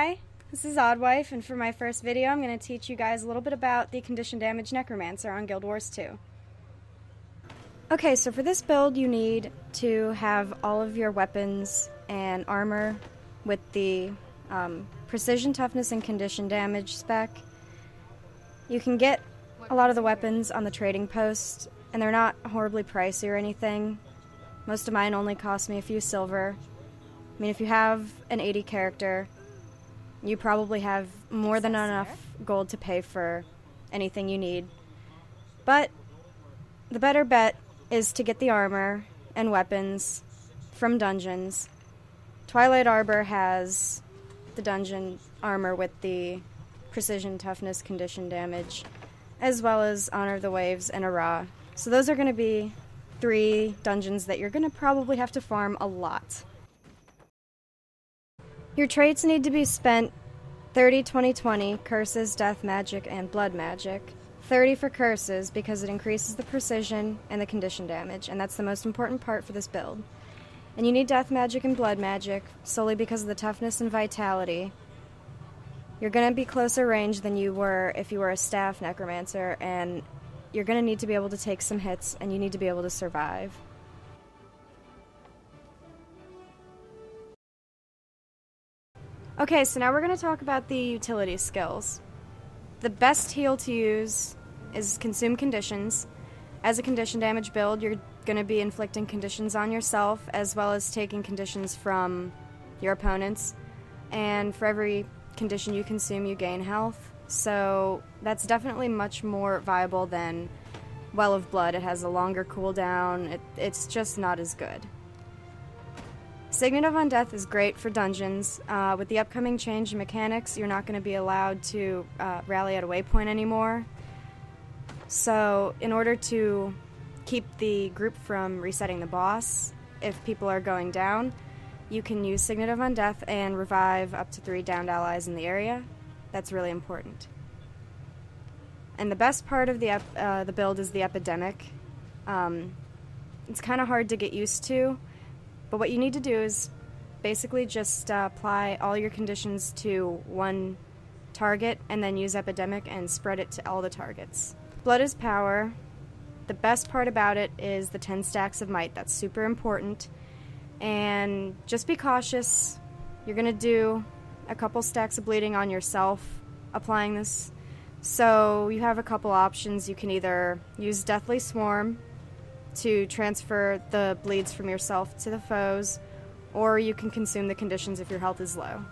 Hi, this is Oddwife, and for my first video I'm going to teach you guys a little bit about the condition damage Necromancer on Guild Wars 2. Okay, so for this build you need to have all of your weapons and armor with the precision, toughness, and condition damage spec. You can get a lot of the weapons on the trading post, and they're not horribly pricey or anything. Most of mine only cost me a few silver. I mean, if you have an 80 character, you probably have more than enough gold to pay for anything you need. But the better bet is to get the armor and weapons from dungeons. Twilight Arbor has the dungeon armor with the precision, toughness, condition damage, as well as Honor of the Waves and Ara. So those are going to be 3 dungeons that you're going to probably have to farm a lot. Your traits need to be spent 30, 20, 20, curses, death magic, and blood magic. 30 for curses because it increases the precision and the condition damage, and that's the most important part for this build. And you need death magic and blood magic solely because of the toughness and vitality. You're going to be closer range than you were if you were a staff necromancer, and you're going to need to be able to take some hits, and you need to be able to survive. Okay, so now we're going to talk about the utility skills. The best heal to use is Consume Conditions. As a condition damage build, you're going to be inflicting conditions on yourself as well as taking conditions from your opponents. And for every condition you consume, you gain health. So that's definitely much more viable than Well of Blood. It has a longer cooldown. It's just not as good. Signet of Undeath is great for dungeons. With the upcoming change in mechanics, you're not going to be allowed to rally at a waypoint anymore. So in order to keep the group from resetting the boss, if people are going down, you can use Signet of Undeath and revive up to 3 downed allies in the area. That's really important. And the best part of the build is the Epidemic. It's kind of hard to get used to. But what you need to do is basically just apply all your conditions to one target and then use Epidemic and spread it to all the targets. Blood is power. The best part about it is the 10 stacks of might. That's super important. And just be cautious. You're going to do a couple stacks of bleeding on yourself applying this. So you have a couple options. You can either use Deathly Swarm to transfer the bleeds from yourself to the foes, or you can consume the conditions if your health is low.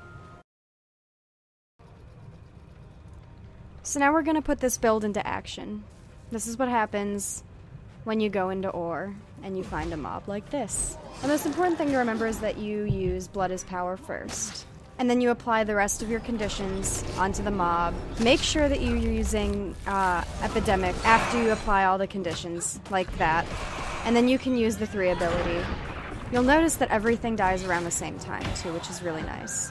So now we're going to put this build into action. This is what happens when you go into ore and you find a mob like this. The most important thing to remember is that you use Blood is Power first, and then you apply the rest of your conditions onto the mob. Make sure that you're using Epidemic after you apply all the conditions, like that. And then you can use the 3 ability. You'll notice that everything dies around the same time, too, which is really nice.